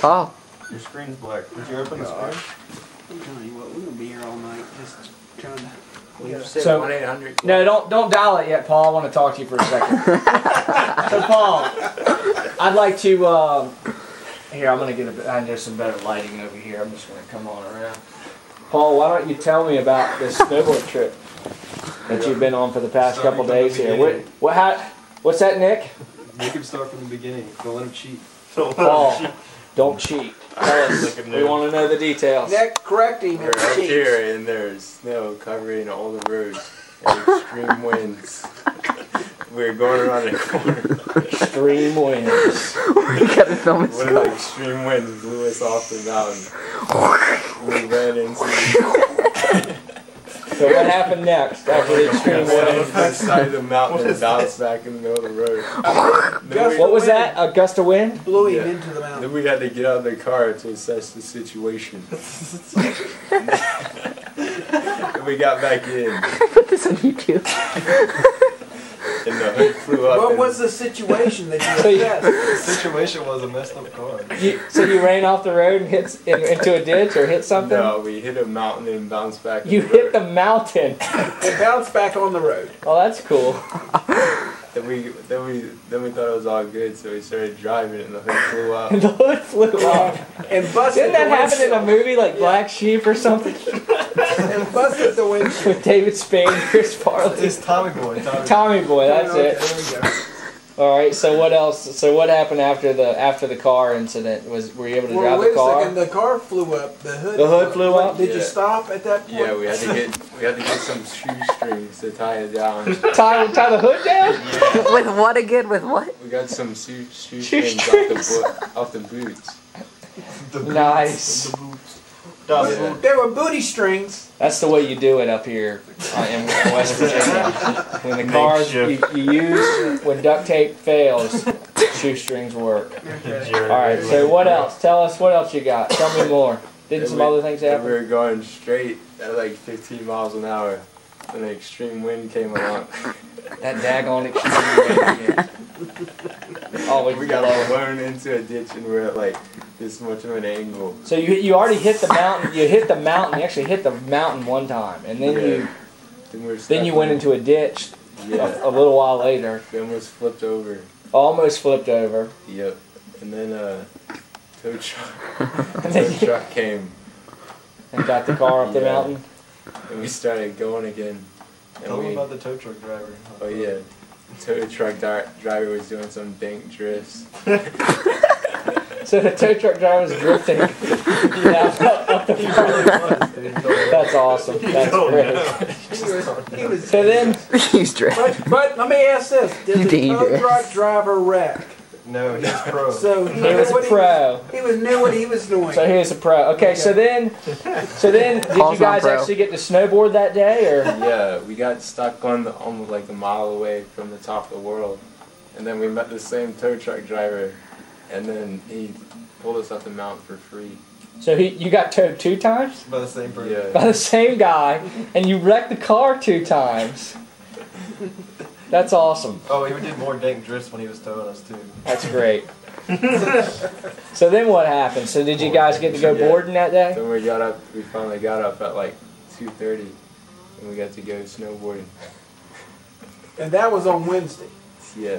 Paul. Your screen's black. Did you open the screen? I'm telling you what, we're gonna be here all night just trying to. So, 1-800. No, don't dial it yet, Paul. I want to talk to you for a second. So, Paul, I'd like to. Here, I'm gonna get there's some better lighting over here. I'm just gonna come on around. Paul, why don't you tell me about this snowboard trip that you've been on for the past couple days here? What's that, Nick? You can start from the beginning. Don't let him cheat. Paul, don't cheat. Tell us. We want to know the details. Nick, correct him We're if up he cheats. here and there's snow covering all the roads and extreme winds. We're going around the corner. Extreme winds. We gotta film it. One of the extreme winds blew us off the mountain. We ran into So what happened next after the extreme the winds? side of the mountain and bounced back in the middle of the road. What was that? A gust of wind? Blew him Yeah. into the mountain. Then we had to get out of the car to assess the situation. And we got back in. Put this on YouTube. And the hood flew up. What and was the situation that So you you- assessed? The situation was a messed up car. So you ran off the road and hit into a ditch or hit something? No, we hit a mountain and bounced back. You in hit road. the mountain. It bounced back on the road. Oh, that's cool. Then we thought it was all good, so we started driving and the hood flew out. And the hood flew off. And busted Didn't that the happen in a windshield. movie like Black Sheep or something? And busted the windshield. With David Spade and Chris Farley. It's Tommy Boy. Tommy Boy, that's Okay, it. there we go. All right. So what else? So what happened after the car incident? Were you able to Well, drive wait the car? a second. The car flew up. The hood. The hood flew up? Did you Yeah. stop at that point? Yeah, we had to get some shoestrings to tie it down. Tie the hood down? With what again? With what? We got some shoestrings Shoestrings. off the boots. Nice. Yeah. There were booty strings. That's the way you do it up here in West Virginia. When the cars you use, when duct tape fails, shoestrings work. All right. So what else? Tell us what else you got. Tell me more. Didn't some other things We happen? were going straight at like 15 miles an hour, and an extreme wind came along. That daggone extreme wind. Always We got blow. blown into a ditch, and we're at like this much of an angle. So you already hit the mountain. You hit the mountain. You actually hit the mountain one time, and then Then you went into a ditch Yeah. a little while later. We almost flipped over. Almost flipped over. Yep. And then tow truck. And Tow then you truck came, and got the car up the Yeah. mountain. and we started going again. And Tell we, them about the tow truck driver. oh yeah, the tow truck driver was doing some dank drifts. So the tow truck driver was drifting down up the front. That's awesome. That's great. He was. So then, He's dressed. But let me ask this: did the tow Dangerous. truck driver wreck? No, he's pro. So he he knew was a what pro. He knew what he was doing. So he was a pro. Okay, so then did Paul's you not guys pro. actually get to snowboard that day, or? Yeah, we got stuck on almost like a mile away from the top of the world, and then we met the same tow truck driver, and then he pulled us up the mountain for free. So you got towed 2 times By the same person. Yeah. by the same guy, and you wrecked the car 2 times. That's awesome. Oh, he did more dank drifts when he was towing us too. That's great. So then what happened? So did you guys get to go Yeah. boarding that day? Then we finally got up at like 2:30, and we got to go snowboarding. And that was on Wednesday. Yeah.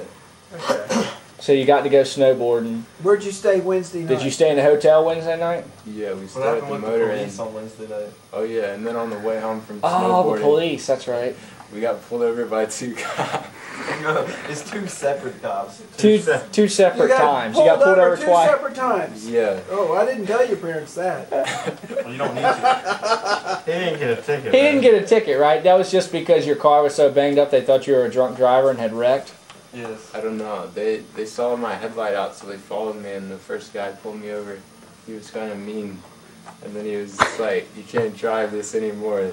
Okay. So you got to go snowboarding. Where'd you stay Wednesday night? Did you stay in a hotel Wednesday night? Yeah, we What stayed at happened the with the motor inn. police on Wednesday night? Oh yeah, and then on the way home from Oh, snowboarding, the police. That's right. we got pulled over by 2 cops. It's 2 separate cops. Two You separate got times. You got pulled over 2 twice. separate times. Yeah. Oh, I didn't tell your parents that. Well, you don't need to. He didn't get a ticket. He didn't get a ticket, right? That was just because your car was so banged up they thought you were a drunk driver and had wrecked. Yes. I don't know. They saw my headlight out, so they followed me, and the first guy pulled me over. He was kind of mean, and then he was just like, "You can't drive this anymore.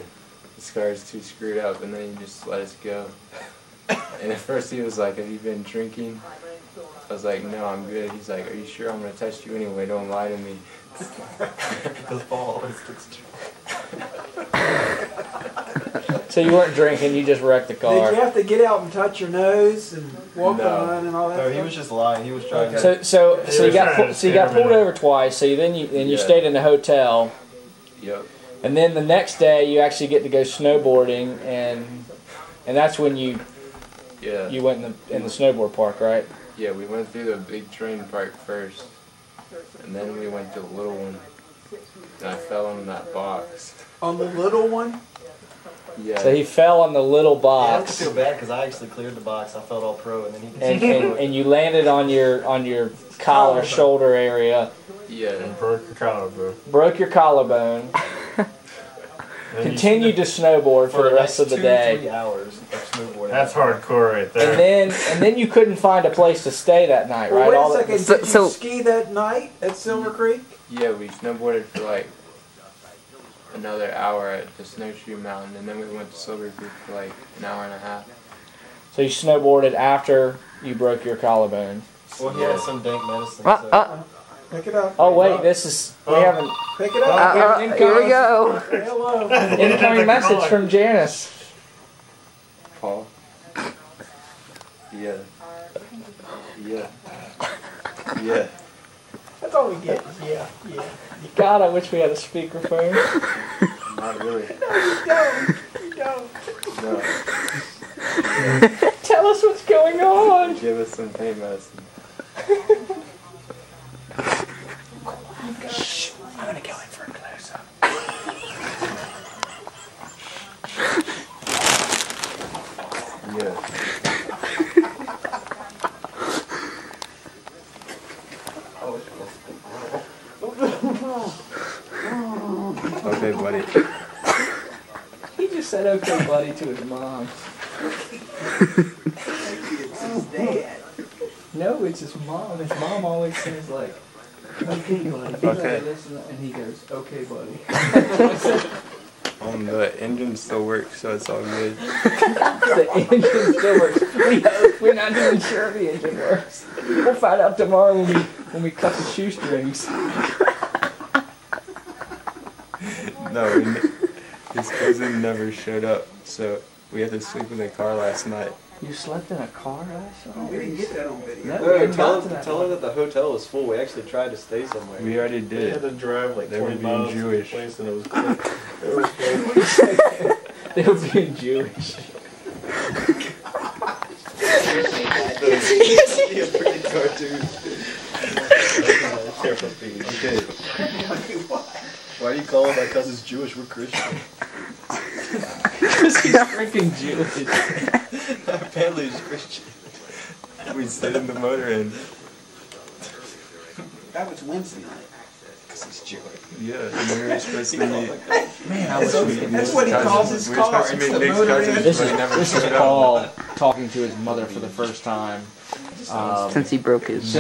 This car's too screwed up." And then he just let us go. And at first he was like, "Have you been drinking?" I was like, "No, I'm good." He's like, "Are you sure? I'm gonna test you anyway. Don't lie to me." Because Paul always gets drunk. So you weren't drinking, you just wrecked the Did car. you have to get out and touch your nose and walk No. on and all that No, he stuff? was just lying. He was trying So to. so He so you was got trying to so you got scare pulled me. over twice. So you Yeah. stayed in the hotel, Yep. and then the next day you actually get to go snowboarding, and that's when you Yeah. went in the snowboard park, right? Yeah, we went through the big train park first, and then we went to the little one, and I fell on that box. On the little one? Yeah. So he fell on the little Yeah, I box, feel bad because I actually cleared the box. I felt all pro, and then he. and you landed on your collar Collarbone. shoulder area, yeah. And broke your collarbone. broke your collarbone, And you continued to snowboard for the rest of the 3 day. hours of snowboarding. That's hardcore right there. And then you couldn't find a place to stay that night, Well, right? wait All a that- second. So- Did you so- ski that night at Silver Creek? Yeah, we snowboarded for like another hour at the Snowshoe Mountain, and then we went to Silver Creek for like an hour and a half. So you snowboarded after you broke your collarbone. Well, he had some dank medicine. Uh, So. Pick it up. Oh wait, this is we haven't Pick it up. here we go. Hello. incoming message from Janice. Paul? Yeah. Yeah. Yeah. That's all we get. Yeah, yeah. God, I wish we had a speakerphone. Not really. You don't. No. Tell us what's going on. Give us some pain medicine. I'm gonna go in for a close up. Yeah. Okay, buddy. He just said okay buddy to his mom. It's his dad. No, it's his mom. His mom always says like, okay buddy. Okay. And he goes, okay buddy. The engine still works, so it's all good. The engine still works. We hope. We're not even sure the engine works. We'll find out tomorrow when we cut the shoestrings. No, his cousin never showed up, so we had to sleep in the car last night. You slept in a car last night? We didn't get that on video. No, we No, didn't tell get to her, that tell her that the hotel was full. We actually tried to stay somewhere. We already They had did. to drive like They were 20 being miles Jewish. to the place, and it was close. It was close. They were being Jewish. Be a pretty cartoon. Okay. Why do you call my cousins Jewish? We're Christian. Because he's freaking Jewish. My family is Christian. We stayed in the motor inn. That was Wednesday night. Because he's Jewish. Yeah, and we were supposed to meet. Man, I wish we could That's what he calls his We were supposed car. to meet It's the Nick's motor cousins, inn. This but is he never this is showed up. Paul talking to his mother for the first time. Since he broke his.